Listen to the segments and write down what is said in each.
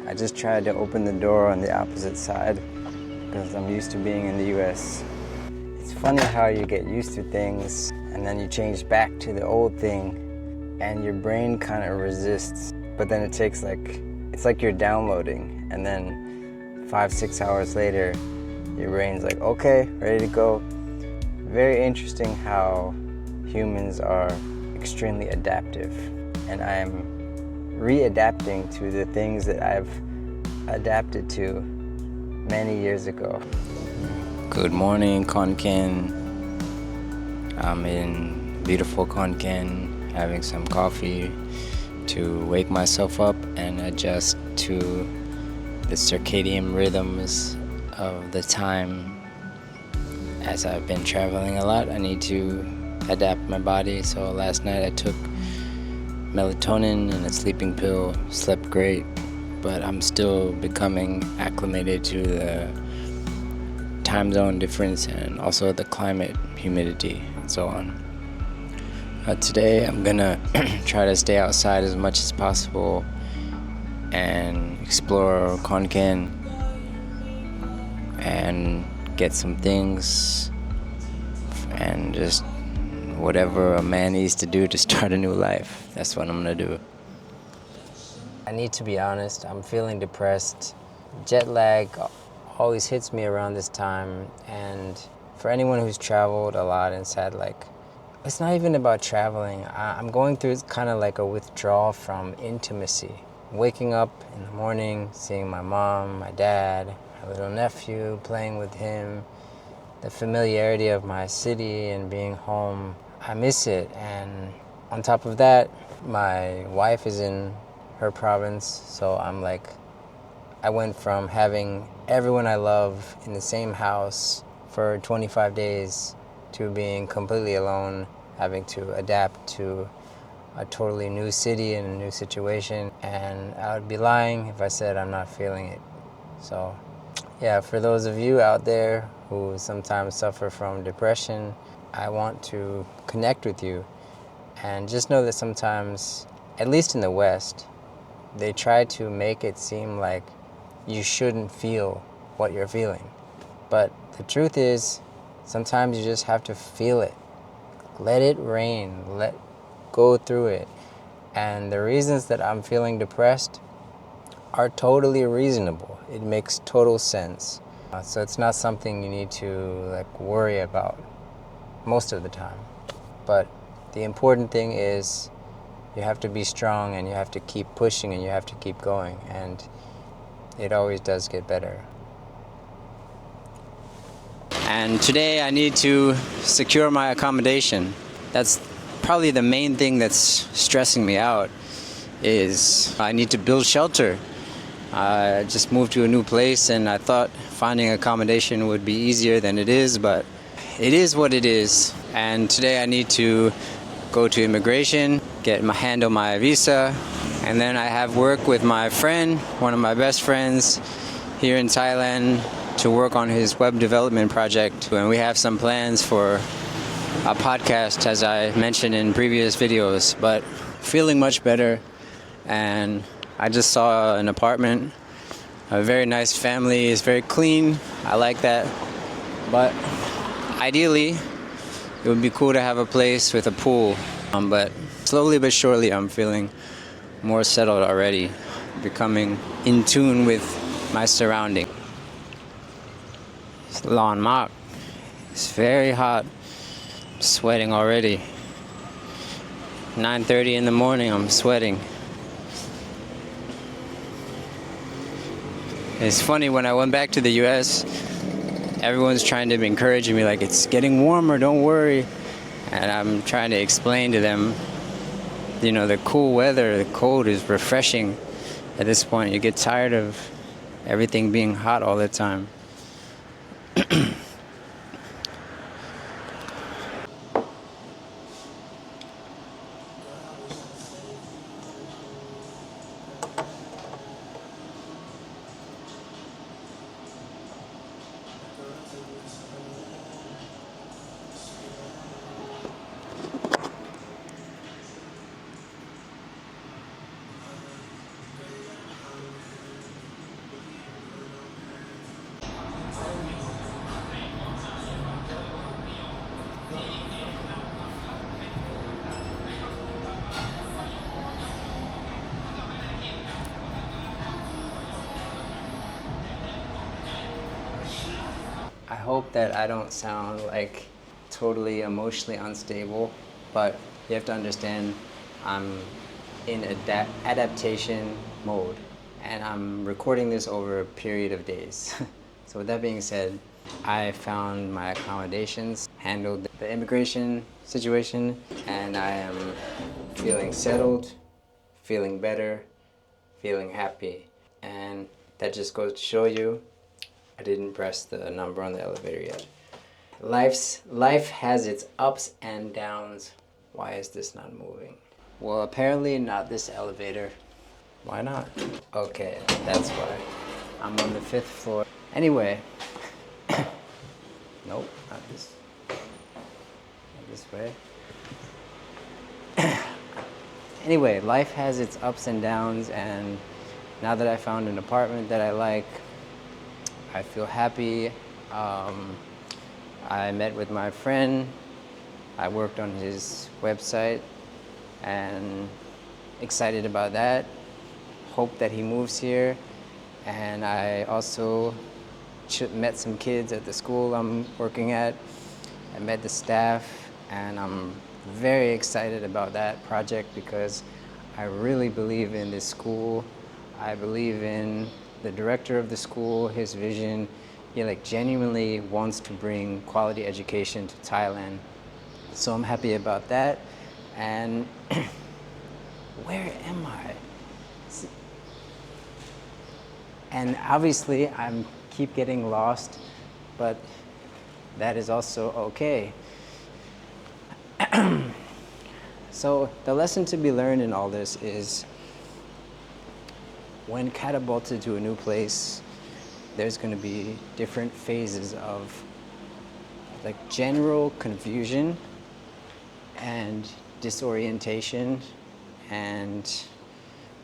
I just tried to open the door on the opposite side because I'm used to being in the US. It's funny how you get used to things and then you change back to the old thing and your brain kind of resists, but then it's like you're downloading, and then 5-6 hours later your brain's like, okay, ready to go. Very interesting how humans are extremely adaptive, and I'm readapting to the things that I've adapted to many years ago. Good morning, Khon Kaen. I'm in beautiful Khon Kaen having some coffee to wake myself up and adjust to the circadian rhythms of the time. As I've been traveling a lot, I need to adapt my body. So last night I took melatonin and a sleeping pill, slept great, but I'm still becoming acclimated to the time zone difference and also the climate, humidity, and so on. Today I'm gonna try to stay outside as much as possible and explore Khon Kaen and get some things and just whatever a man needs to do to start a new life. That's what I'm gonna do. I need to be honest, I'm feeling depressed. Jet lag always hits me around this time, and for anyone who's traveled a lot and said, like, it's not even about traveling. I'm going through kind of like a withdrawal from intimacy. Waking up in the morning, seeing my mom, my dad, my little nephew, playing with him, the familiarity of my city and being home, I miss it. And on top of that, my wife is in her province, so I went from having everyone I love in the same house for 25 days to being completely alone, having to adapt to a totally new city and a new situation. And I would be lying if I said I'm not feeling it. So yeah, for those of you out there who sometimes suffer from depression, I want to connect with you and just know that sometimes, at least in the West, they try to make it seem like you shouldn't feel what you're feeling. But the truth is, sometimes you just have to feel it. Let it rain, go through it. And the reasons that I'm feeling depressed are totally reasonable. It makes total sense. So it's not something you need to worry about most of the time. But the important thing is you have to be strong and you have to keep pushing and you have to keep going, and it always does get better. And today I need to secure my accommodation. That's probably the main thing that's stressing me out, is I need to build shelter. I just moved to a new place and I thought finding accommodation would be easier than it is, but it is what it is. And today I need to go to immigration, handle my visa, and then I have work with my friend, one of my best friends here in Thailand, to work on his web development project. And we have some plans for a podcast, as I mentioned in previous videos, but feeling much better. And I just saw an apartment, a very nice family, it's very clean, I like that. But ideally, it would be cool to have a place with a pool. But slowly but surely, I'm feeling more settled already, becoming in tune with my surrounding. It's lawn mark. It's very hot. I'm sweating already. 9:30 in the morning, I'm sweating. It's funny, when I went back to the US, everyone's trying to encourage me, like, it's getting warmer, don't worry. And I'm trying to explain to them, the cool weather, the cold is refreshing. At this point, you get tired of everything being hot all the time. hope that I don't sound like totally emotionally unstable, but you have to understand I'm in adaptation mode, and I'm recording this over a period of days. So with that being said, I found my accommodations, handled the immigration situation, and I am feeling settled, feeling better, feeling happy. And that just goes to show you, I didn't press the number on the elevator yet. Life has its ups and downs. Why is this not moving? Well, apparently not this elevator. Why not? Okay, that's why. I'm on the 5th floor. Anyway, nope, not this. Not this way. Anyway, life has its ups and downs, and now that I found an apartment that I like, I feel happy. I met with my friend. I worked on his website and excited about that. Hope that he moves here. And I also met some kids at the school I'm working at. I met the staff, and I'm very excited about that project because I really believe in this school. I believe in the director of the school, his vision. He genuinely wants to bring quality education to Thailand. So I'm happy about that. And where am I? And obviously I'm keep getting lost, but that is also okay. So the lesson to be learned in all this is when catapulted to a new place, there's going to be different phases of general confusion and disorientation and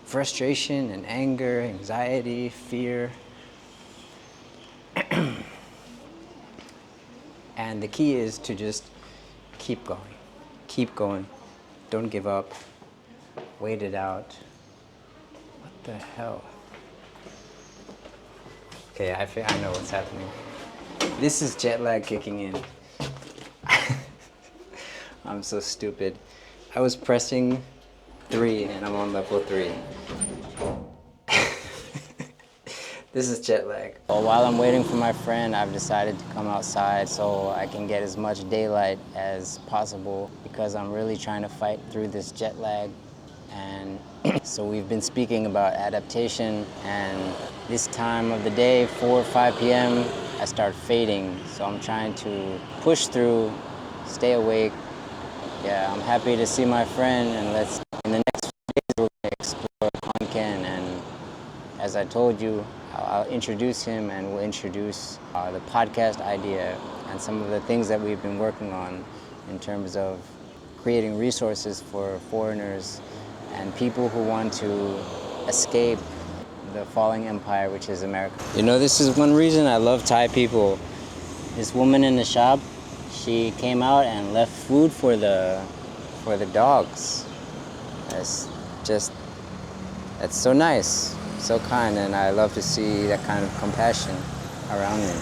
frustration and anger, anxiety, fear. And the key is to just keep going, don't give up, wait it out. What the hell? Okay, I know what's happening. This is jet lag kicking in. I'm so stupid. I was pressing 3 and I'm on level 3. This is jet lag. Well, while I'm waiting for my friend, I've decided to come outside so I can get as much daylight as possible because I'm really trying to fight through this jet lag. And so we've been speaking about adaptation, and this time of the day, 4 or 5 p.m., I start fading. So I'm trying to push through, stay awake. Yeah, I'm happy to see my friend, and in the next few days, we're going to explore Khon Kaen. And as I told you, I'll introduce him, and we'll introduce the podcast idea and some of the things that we've been working on in terms of creating resources for foreigners and people who want to escape the falling empire, which is America. You know, this is one reason I love Thai people. This woman in the shop, she came out and left food for the dogs. That's so nice, so kind, and I love to see that kind of compassion around me.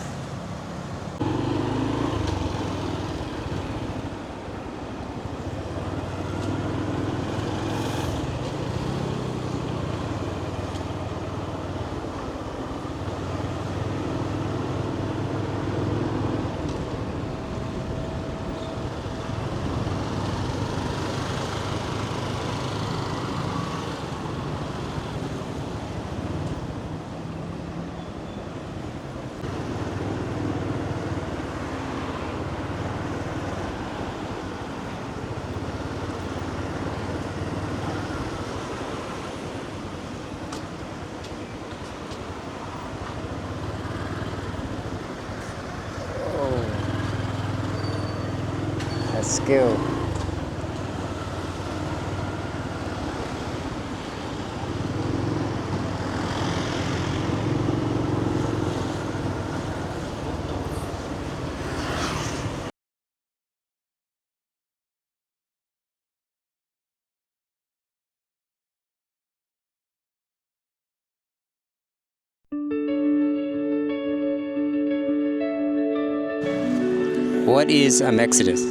That skill. What is Exodus?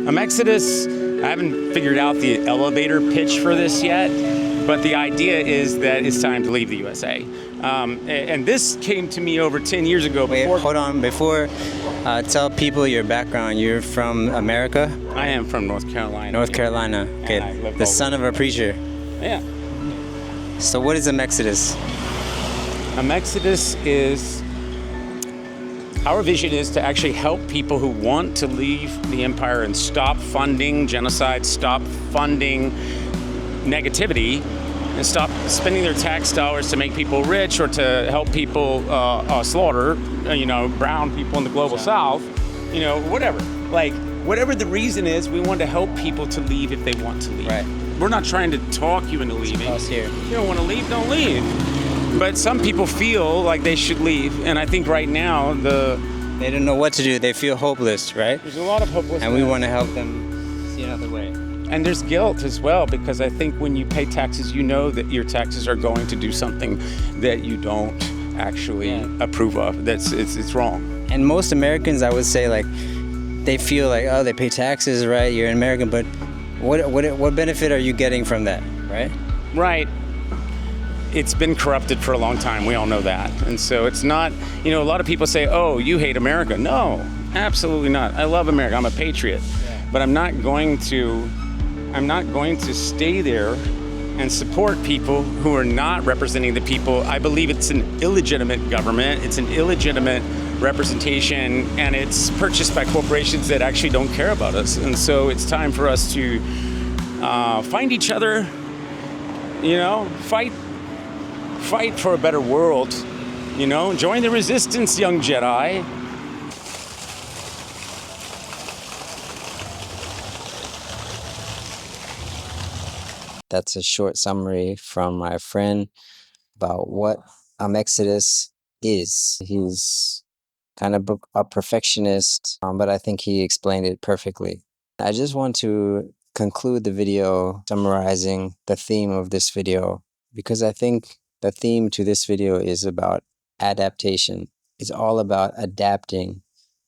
Exodus, I haven't figured out the elevator pitch for this yet, but the idea is that it's time to leave the USA. And this came to me over 10 years ago. Wait, hold on. Before, tell people your background. You're from America? I am from North Carolina. North Carolina. Okay. The son of a preacher. Yeah. So what is Exodus? Exodus is... Our vision is to actually help people who want to leave the empire and stop funding genocide, stop funding negativity, and stop spending their tax dollars to make people rich or to help people slaughter, brown people in the global south, whatever. Like, whatever the reason is, we want to help people to leave if they want to leave. Right. We're not trying to talk you into leaving. Here. You don't want to leave, don't leave. But some people feel like they should leave, and I think right now they don't know what to do. They feel hopeless, right? There's a lot of hopelessness. And we want to help them see another way. And there's guilt as well, because I think when you pay taxes, you know that your taxes are going to do something that you don't actually approve of. It's wrong. And most Americans, I would say, like, they feel like, oh, they pay taxes, right? You're an American, but what benefit are you getting from that, right? Right. It's been corrupted for a long time. We all know that. And so it's not, a lot of people say, oh, you hate America. No, absolutely not. I love America. I'm a patriot. Yeah. But I'm not going to stay there and support people who are not representing the people. I believe it's an illegitimate government. It's an illegitimate representation, and it's purchased by corporations that actually don't care about us. And so it's time for us to find each other, fight for a better world, join the resistance, young Jedi. That's a short summary from my friend about what Exodus is. He's kind of a perfectionist, but I think he explained it perfectly. I just want to conclude the video summarizing the theme of this video, because I think the theme to this video is about adaptation. It's all about adapting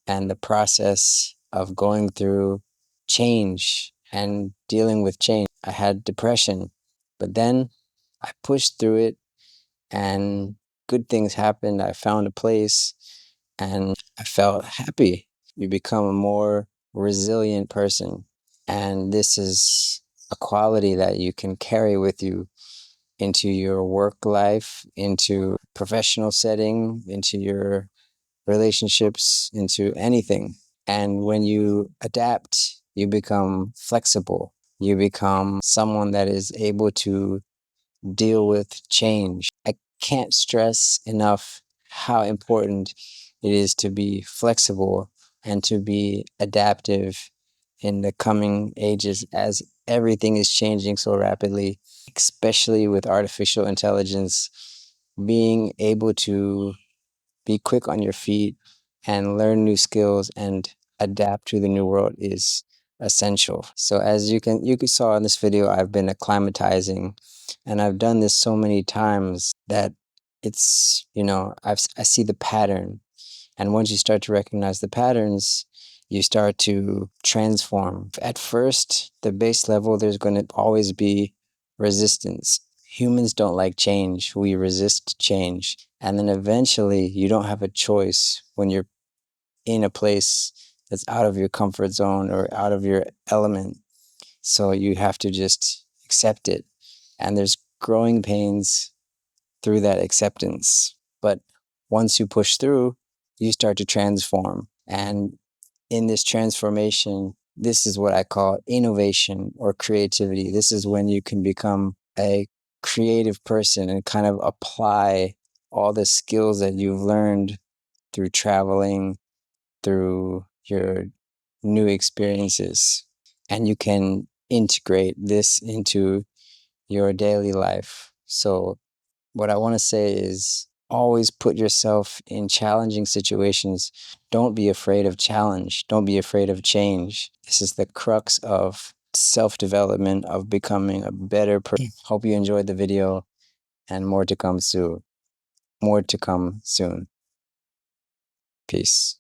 and the process of going through change and dealing with change. I had depression, but then I pushed through it and good things happened. I found a place and I felt happy. You become a more resilient person. And this is a quality that you can carry with you into your work life, into professional setting, into your relationships, into anything. And when you adapt, you become flexible. You become someone that is able to deal with change. I can't stress enough how important it is to be flexible and to be adaptive in the coming ages, as everything is changing so rapidly, especially with artificial intelligence. Being able to be quick on your feet and learn new skills and adapt to the new world is essential. So as you saw in this video, I've been acclimatizing, and I've done this so many times that it's, I see the pattern. And once you start to recognize the patterns, you start to transform. At first, the base level, there's going to always be resistance. Humans don't like change. We resist change. And then eventually, you don't have a choice when you're in a place that's out of your comfort zone or out of your element. So you have to just accept it. And there's growing pains through that acceptance. But once you push through, you start to transform. And in this transformation, this is what I call innovation or creativity. This is when you can become a creative person and kind of apply all the skills that you've learned through traveling, through your new experiences. And you can integrate this into your daily life. So what I want to say is always put yourself in challenging situations. Don't be afraid of challenge. Don't be afraid of change. This is the crux of self-development, of becoming a better person. Hope you enjoyed the video, and more to come soon. More to come soon. Peace.